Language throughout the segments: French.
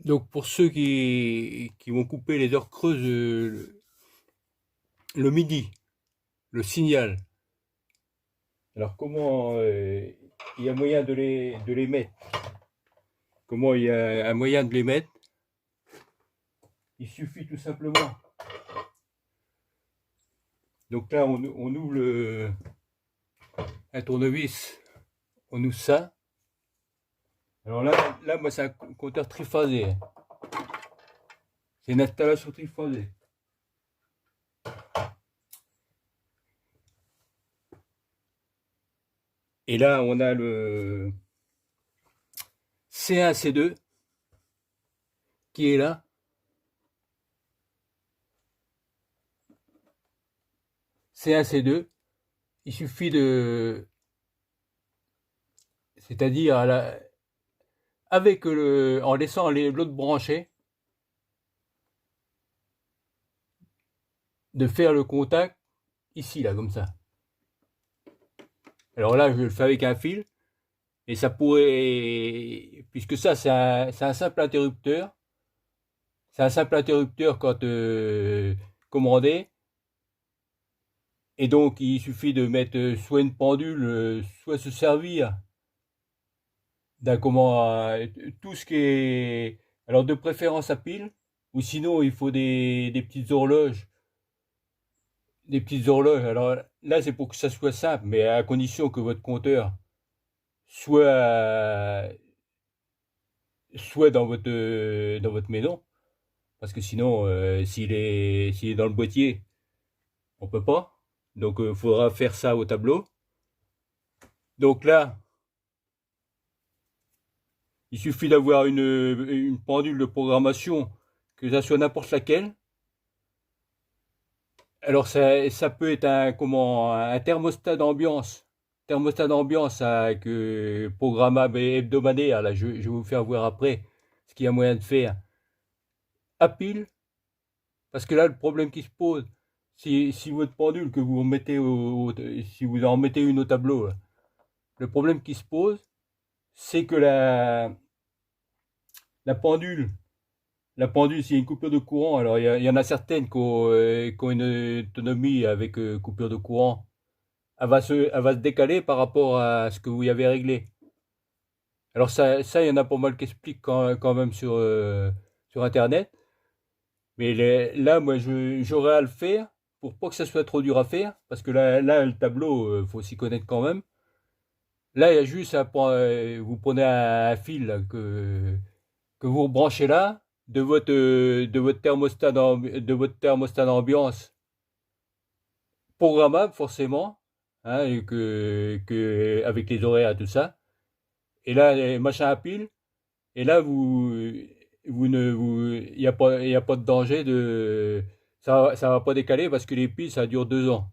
Donc pour ceux qui vont couper les heures creuses le midi, le signal. Alors comment il y a moyen de les mettre? Comment il y a un moyen de les mettre? Il suffit tout simplement. Donc là on ouvre un tournevis, on ouvre ça. Alors là moi c'est un compteur triphasé. C'est une installation triphasée. Et là on a le C1, C2 qui est là. C1, C2. Il suffit de, c'est-à-dire avec en laissant l'autre branché, de faire le contact ici, là, comme ça. Alors là, je le fais avec un fil, et ça pourrait, puisque ça, c'est un simple interrupteur. C'est un simple interrupteur quand commandé, et donc il suffit de mettre soit une pendule, soit se servir d'un comment, tout ce qui est, alors de préférence à pile, ou sinon il faut des petites horloges. Des petites horloges. Alors là, c'est pour que ça soit simple, mais à condition que votre compteur soit, soit dans votre maison. Parce que sinon, s'il est dans le boîtier, on peut pas. Donc, il faudra faire ça au tableau. Donc là, il suffit d'avoir une pendule de programmation, que ça soit n'importe laquelle. Alors, ça peut être un thermostat d'ambiance. Thermostat d'ambiance avec programmable et hebdomadaire. Là, je vais vous faire voir après ce qu'il y a moyen de faire à pile. Parce que là, le problème qui se pose, si votre pendule que vous remettez si vous en mettez une au tableau, là, le problème qui se pose, c'est que la pendule, la pendule, s'il y a une coupure de courant, alors il y en a certaines qui ont une autonomie avec coupure de courant, elle va se décaler par rapport à ce que vous y avez réglé. Alors ça il y en a pas mal qui expliquent quand même sur Internet. Mais là, moi, j'aurais à le faire pour pas que ça soit trop dur à faire, parce que là le tableau, faut s'y connaître quand même. Là, il y a juste vous prenez un fil là, que vous branchez là de votre thermostat d'ambiance programmable forcément, hein, et avec les horaires et tout ça. Et là, les machins à pile. Et là, il y a pas de danger ça va pas décaler parce que les piles, ça dure 2 ans.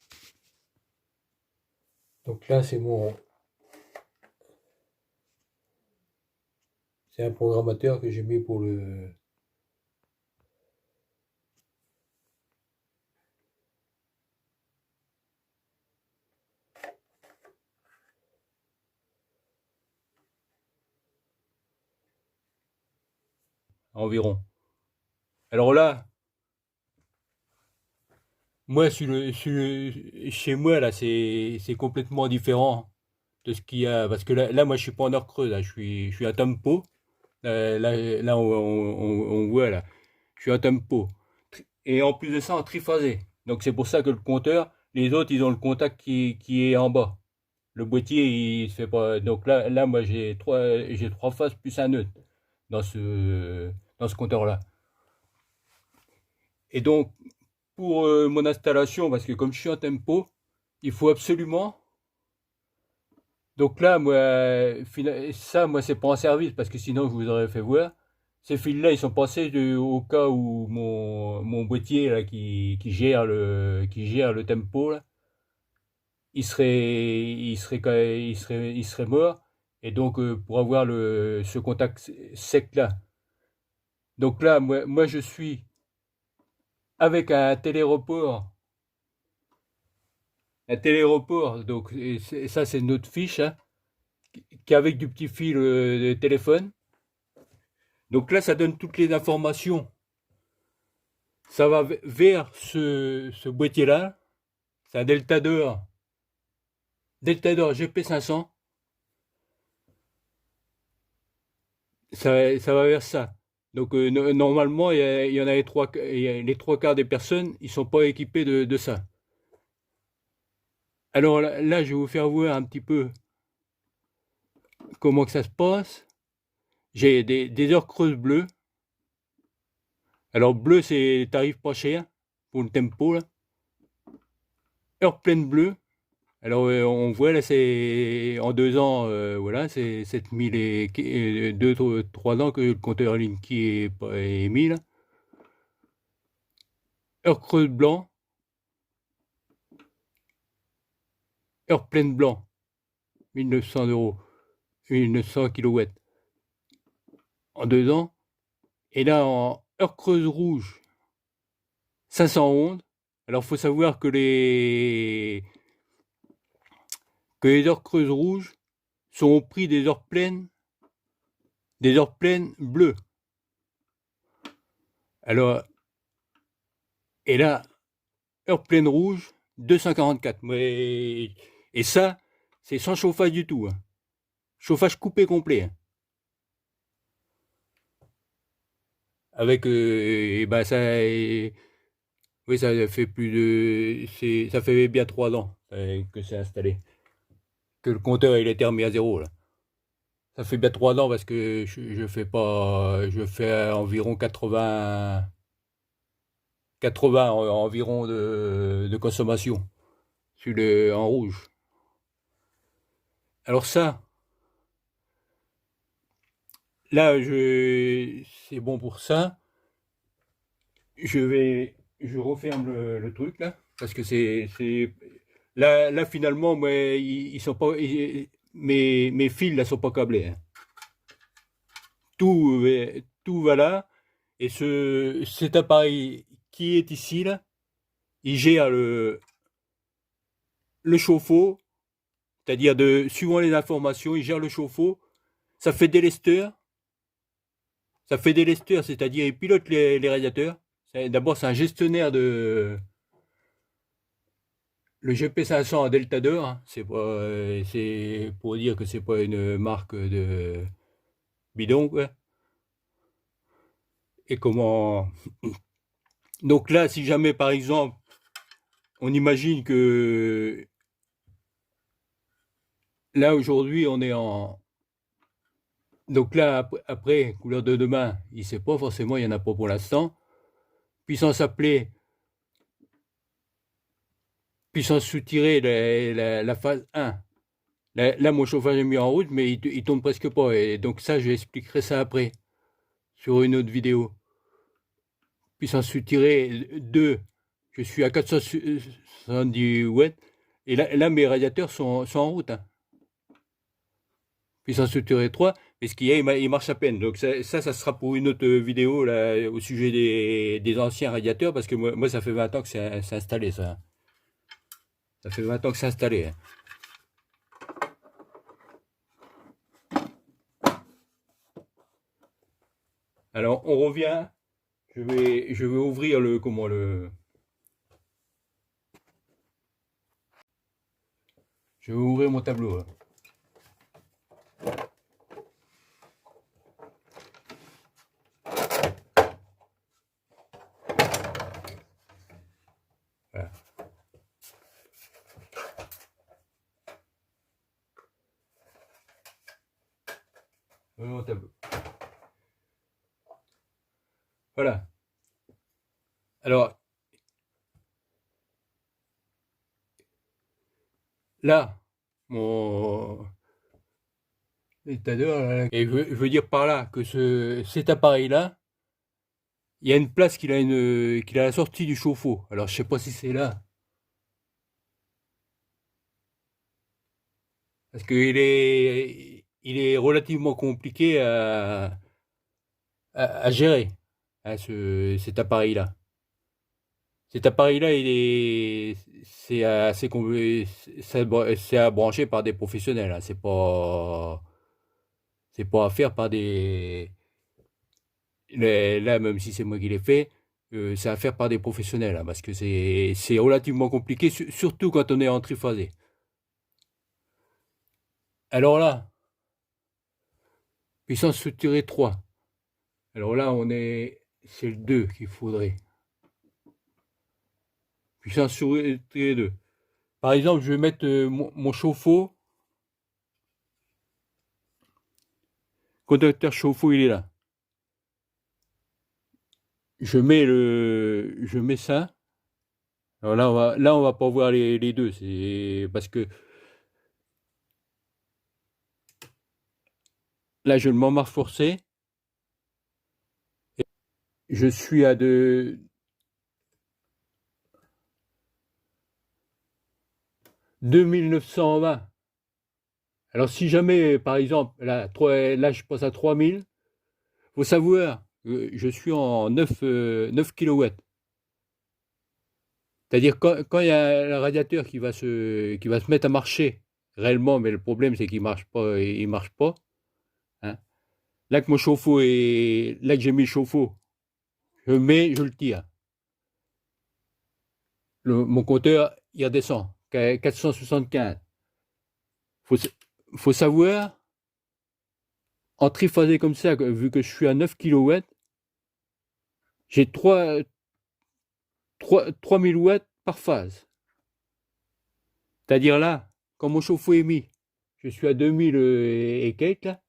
Donc là, c'est un programmateur que j'ai mis pour le environ. Alors là, moi, chez moi, là, c'est complètement différent de ce qu'il y a. Parce que là, moi, je suis pas en heure creuse, là, je suis à tempo. Là, on voit, là, je suis à tempo. Et en plus de ça, en triphasé. Donc, c'est pour ça que le compteur, les autres, ils ont le contact qui est en bas. Le boîtier, il se fait pas. Donc là moi, j'ai trois phases plus un nœud dans ce compteur-là. Et donc, pour mon installation, parce que comme je suis en tempo, il faut absolument. Donc là, moi, ça, moi, c'est pas en service, parce que sinon, je vous aurais fait voir. Ces fils-là, ils sont passés au cas où mon boîtier là, qui gère le tempo, là, il serait mort. Et donc, pour avoir ce contact sec là. Donc là, moi je suis avec un téléreport. Un téléreport, donc ça c'est notre fiche, hein, qui est avec du petit fil de téléphone. Donc là, ça donne toutes les informations. Ça va vers ce boîtier-là. C'est un Delta 2 GP500. Ça va vers ça. Donc normalement, il y en a les trois quarts des personnes, ils sont pas équipés de ça. Alors là, je vais vous faire voir un petit peu comment que ça se passe. J'ai des heures creuses bleues. Alors bleu, c'est tarif pas cher pour le tempo là. Heure pleine bleue. Alors on voit là, c'est en 2 ans, voilà, c'est 7000 et 2-3 ans que le compteur Linky est mis là. Heure creuse blanc. Heure pleine blanc. 1900 euros. 1900 kilowatts en 2 ans. Et là, en heure creuse rouge, 511. Alors, il faut savoir que les heures creuses rouges sont au prix des heures pleines bleues. Alors, et là, heure pleine rouge, 244. Et ça, c'est sans chauffage du tout. Hein. Chauffage coupé complet. Hein. Avec, ben ça, oui, ça fait ça fait bien 3 ans que c'est installé. Que le compteur il est remis à zéro là. Ça fait bien 3 ans parce que je fais environ 80 environ de consommation en rouge. Alors ça, là c'est bon pour ça. Je referme le truc là parce que là finalement moi, ils sont pas mes fils là sont pas câblés. Hein. Tout va là et cet appareil qui est ici là, il gère le chauffe-eau, c'est-à-dire suivant les informations, il gère le chauffe-eau. Ça fait des lesteurs, c'est-à-dire il pilote les radiateurs. D'abord c'est un gestionnaire le GP500 à Delta 2, hein, c'est pour dire que c'est pas une marque de bidon, quoi. Et comment. Donc là, si jamais par exemple, on imagine que là aujourd'hui on est en. Donc là, après, couleur de demain, il ne sait pas forcément, il n'y en a pas pour l'instant. Puissance appelée, puissance soutirée, la phase 1. Là, mon chauffage est mis en route, mais il tourne presque pas. Et donc ça, je expliquerai ça après, sur une autre vidéo. Puissance soutirée 2, je suis à 470 watts. Et là mes radiateurs sont en route. Hein. Puissance soutirée 3, mais ce qu'il y a, il marche à peine. Donc ça sera pour une autre vidéo là, au sujet des anciens radiateurs, parce que moi, ça fait 20 ans que c'est installé, ça. Ça fait 20 ans que c'est installé. Hein. Alors, on revient. Je vais ouvrir je vais ouvrir mon tableau. Là. Voilà. Mon tableau. Voilà. Alors, là, mon étadeur, et je veux dire par là que cet appareil-là, il y a une place qu'il a à la sortie du chauffe-eau. Alors, je sais pas si c'est là. Parce qu'il il est relativement compliqué à gérer, hein, cet appareil-là. Cet appareil-là, c'est à brancher par des professionnels. Hein. C'est pas à faire par Là, même si c'est moi qui l'ai fait, c'est à faire par des professionnels, hein, parce que c'est relativement compliqué, surtout quand on est en triphasé. Alors là, puissance structurée 3. Alors là, c'est le 2 qu'il faudrait. Puissance structurée 2. Par exemple, je vais mettre mon chauffe-eau. Conducteur chauffe-eau, il est là. Je mets ça. Alors là, on va pas voir les deux. C'est parce que là, je le mets en marche forcée. Je suis à 2920. Alors, si jamais, par exemple, là je passe à 3000, faut savoir que je suis en 9 kW. C'est-à-dire, quand il y a le radiateur qui va se mettre à marcher réellement, mais le problème, c'est qu'il marche pas, hein. Là que mon chauffe-eau là que j'ai mis le chauffe-eau, je le tire. Mon compteur, il redescend, 475. Faut, faut savoir, en triphasé comme ça, vu que je suis à 9 kW, j'ai 3000 watts par phase. C'est-à-dire là, quand mon chauffe-eau est mis, je suis à 2000 et quelques là.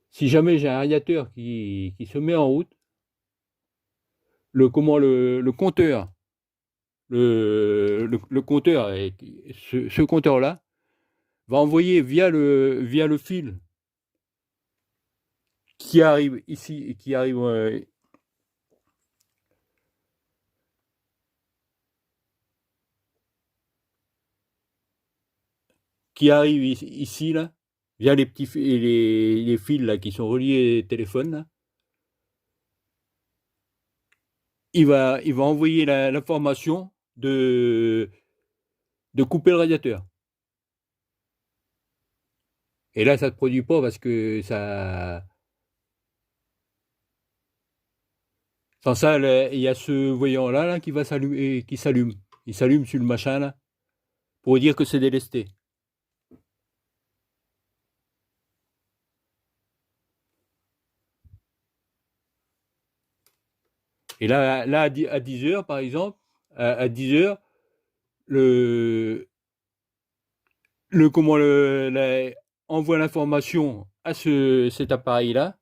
Si jamais j'ai un radiateur qui se met en route, le compteur, le compteur, ce compteur-là, va envoyer via le fil qui arrive ici, qui arrive ici, là, via les fils là, qui sont reliés au téléphone, là, il va envoyer l'information de couper le radiateur. Et là, ça ne se produit pas parce que ça. Sans ça, il y a ce voyant-là là, qui va s'allumer, qui s'allume. Il s'allume sur le machin là, pour dire que c'est délesté. Et là à 10 heures, par exemple, à 10 heures, le, comment envoie l'information à cet appareil-là,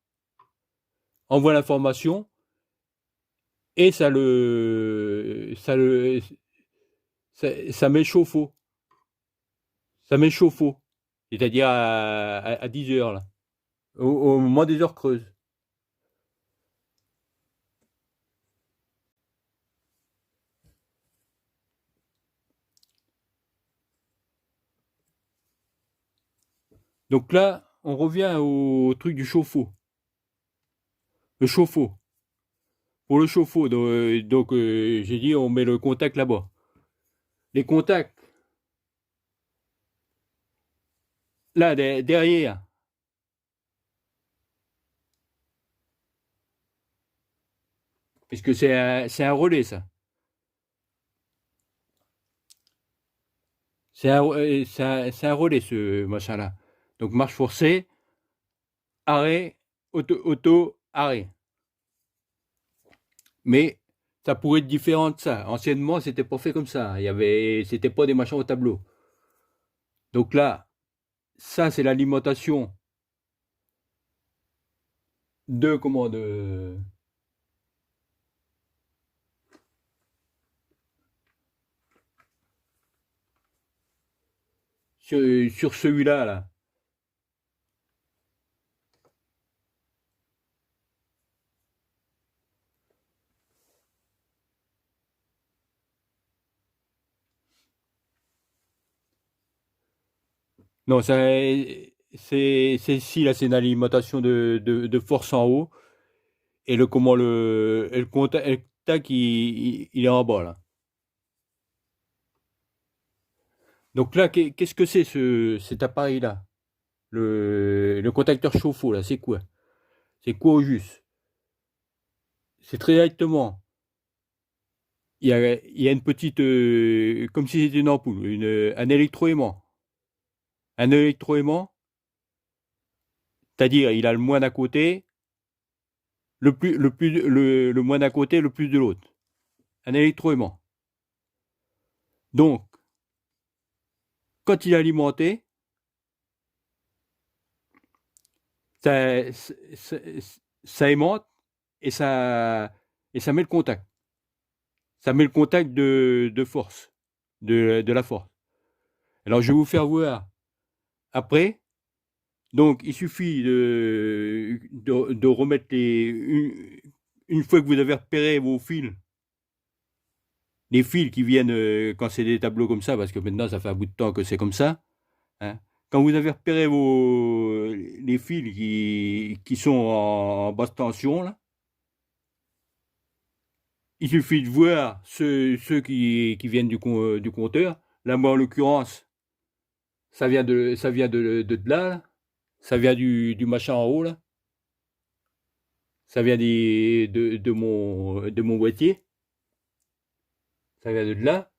envoie l'information et ça met le chauffe-eau. Ça met le chauffe-eau. C'est-à-dire à 10 heures, là. Au moment des heures creuses. Donc là, on revient au truc du chauffe-eau. Le chauffe-eau. Pour le chauffe-eau, j'ai dit on met le contact là-bas. Les contacts, là, derrière, puisque c'est un relais, ça. C'est un relais, ce machin-là. Donc marche forcée, arrêt, arrêt. Mais ça pourrait être différent de ça. Anciennement, c'était pas fait comme ça. C'était pas des machins au tableau. Donc là, ça c'est l'alimentation de comment sur celui-là là. Non, c'est ici là, c'est une alimentation de force en haut et le comment le contact il est en bas là. Donc là, qu'est-ce que c'est cet appareil là? Le contacteur chauffe-eau là, c'est quoi? C'est quoi au juste? c'est très directement. Il y a une petite, comme si c'était une ampoule, un électroaimant. Un électroaimant, c'est-à-dire il a le moins d'un côté, le moins d'un côté, le plus de l'autre. Un électroaimant. Donc, quand il est alimenté, ça, ça, ça aimante et ça met le contact. Ça met le contact de force, de la force. Alors, je vais vous faire voir après. Donc, il suffit de remettre une fois que vous avez repéré vos fils, les fils qui viennent quand c'est des tableaux comme ça, parce que maintenant, ça fait un bout de temps que c'est comme ça. Hein. Quand vous avez repéré les fils qui sont en basse tension, là, il suffit de voir ceux qui viennent du compteur. Là, moi, en l'occurrence, ça vient de là. Ça vient du machin en haut, là. Ça vient de mon boîtier. Ça vient de là.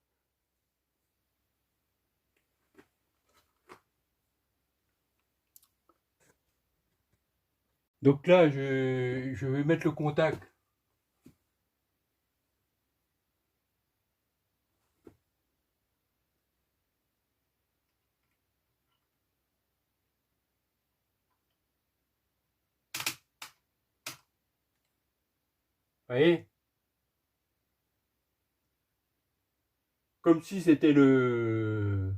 Donc là, je vais mettre le contact. Vous voyez? Comme si c'était le...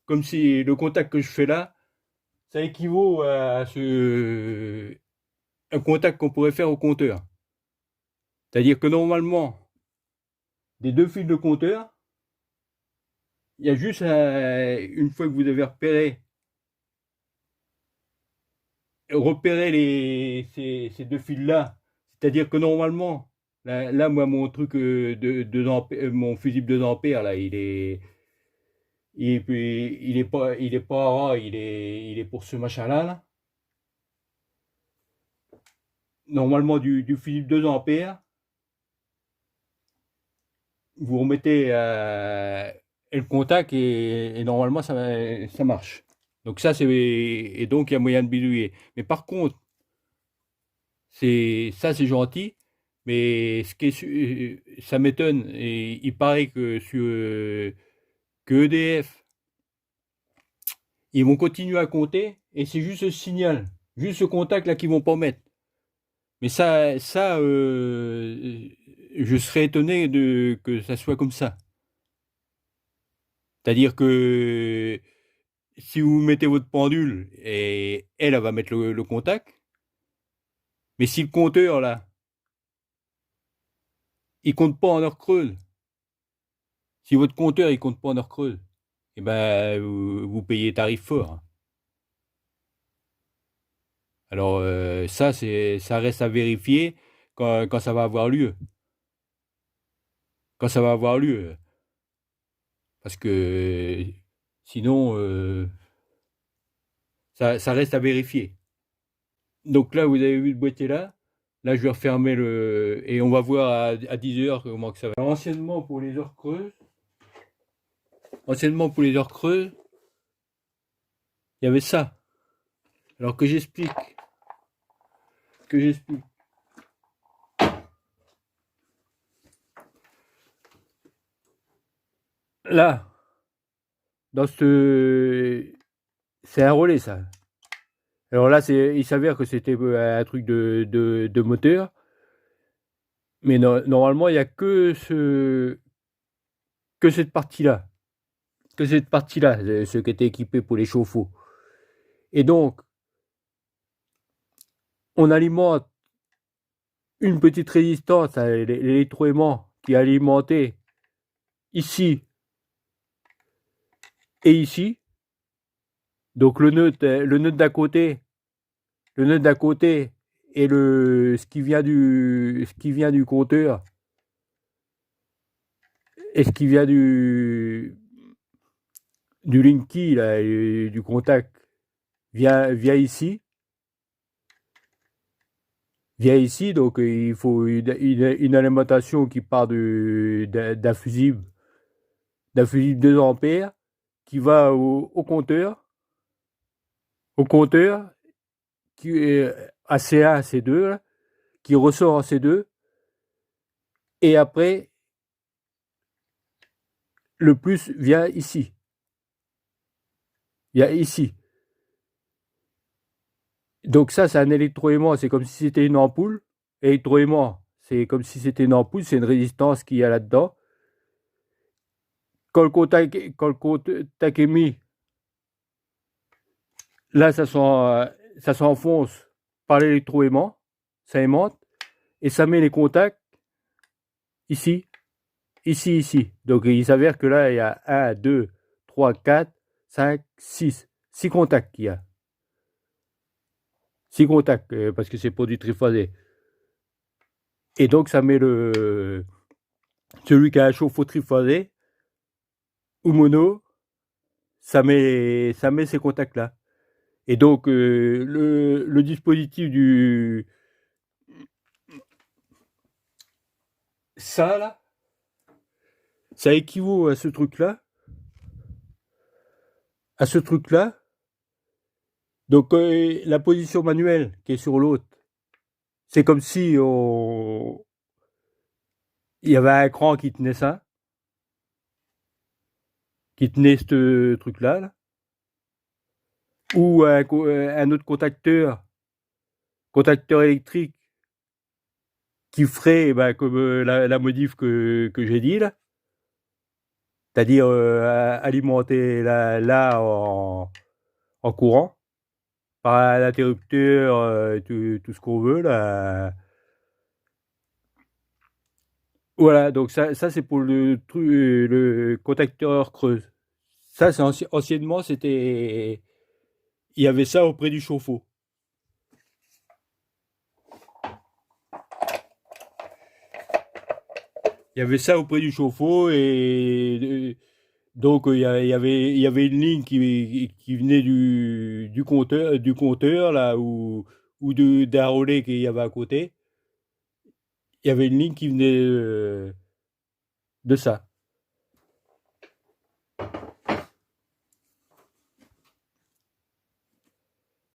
Comme si le contact que je fais là, ça équivaut à un contact qu'on pourrait faire au compteur. C'est-à-dire que normalement, des deux fils de compteur, il y a juste une fois que vous avez repéré ces deux fils-là, c'est-à-dire que normalement, là, moi, mon truc mon fusible 2 ampères, là, il est pas rare, il est pour ce machin-là, là. Normalement, du fusible 2 ampères, vous remettez le contact et normalement, ça marche. Donc ça, et donc il y a moyen de bidouiller. Mais par contre, c'est gentil, mais ça m'étonne. Et il paraît que EDF, ils vont continuer à compter et c'est juste ce signal, juste ce contact là qu'ils vont pas mettre. Mais ça, je serais étonné que ça soit comme ça. C'est-à-dire que si vous mettez votre pendule et elle va mettre le contact, mais si le compteur là, il compte pas en heure creuse, si votre compteur il compte pas en heure creuse, eh ben vous payez tarif fort. Hein. Alors ça reste à vérifier quand ça va avoir lieu. Quand ça va avoir lieu. Parce que sinon, ça reste à vérifier. Donc là, vous avez vu le boîtier là. Là, je vais refermer et on va voir à 10 heures comment que ça va. Alors, anciennement pour les heures creuses, il y avait ça. Alors que j'explique. Là, c'est un relais ça. Alors là, il s'avère que c'était un truc de moteur, mais normalement, il n'y a que cette partie-là, ce qui était équipé pour les chauffe-eau. Et donc, on alimente une petite résistance à l'électroaimant qui est alimenté ici et ici. Donc le nœud d'à côté, le nœud d'à côté et ce qui vient du compteur et ce qui vient du Linky là, et du contact vient ici. Vient ici, donc il faut une alimentation qui part d'un fusible 2 ampères qui va au compteur qui est à C1, C2, là, qui ressort en C2, et après, le plus vient ici. Vient ici. Donc ça, c'est un électroaimant, c'est comme si c'était une ampoule. Électroaimant, c'est comme si c'était une ampoule, c'est une résistance qu'il y a là-dedans. Quand le contact est mis, là, ça s'enfonce par l'électroaimant, ça aimante, et ça met les contacts ici, ici, ici. Donc il s'avère que là, il y a 1, 2, 3, 4, 5, 6. 6 contacts qu'il y a. 6 contacts, parce que c'est pour du triphasé. Et donc ça met celui qui a un chauffe-eau triphasé ou mono, ça met ces contacts-là. Et donc le dispositif ça là, ça équivaut à ce truc-là. À ce truc-là. Donc la position manuelle qui est sur l'autre, c'est comme si il y avait un cran qui tenait ça, qui tenait ce truc-là, là. Ou un autre contacteur électrique qui ferait comme la modif que j'ai dit là, c'est-à-dire alimenter là en courant par l'interrupteur, tout ce qu'on veut là. Voilà, donc ça c'est pour le contacteur creuse. Ça, c'est anciennement, c'était. Il y avait ça auprès du chauffe-eau. Il y avait ça auprès du chauffe-eau et donc il y avait une ligne qui venait du compteur là ou d'un relais qu'il y avait à côté. Il y avait une ligne qui venait de ça.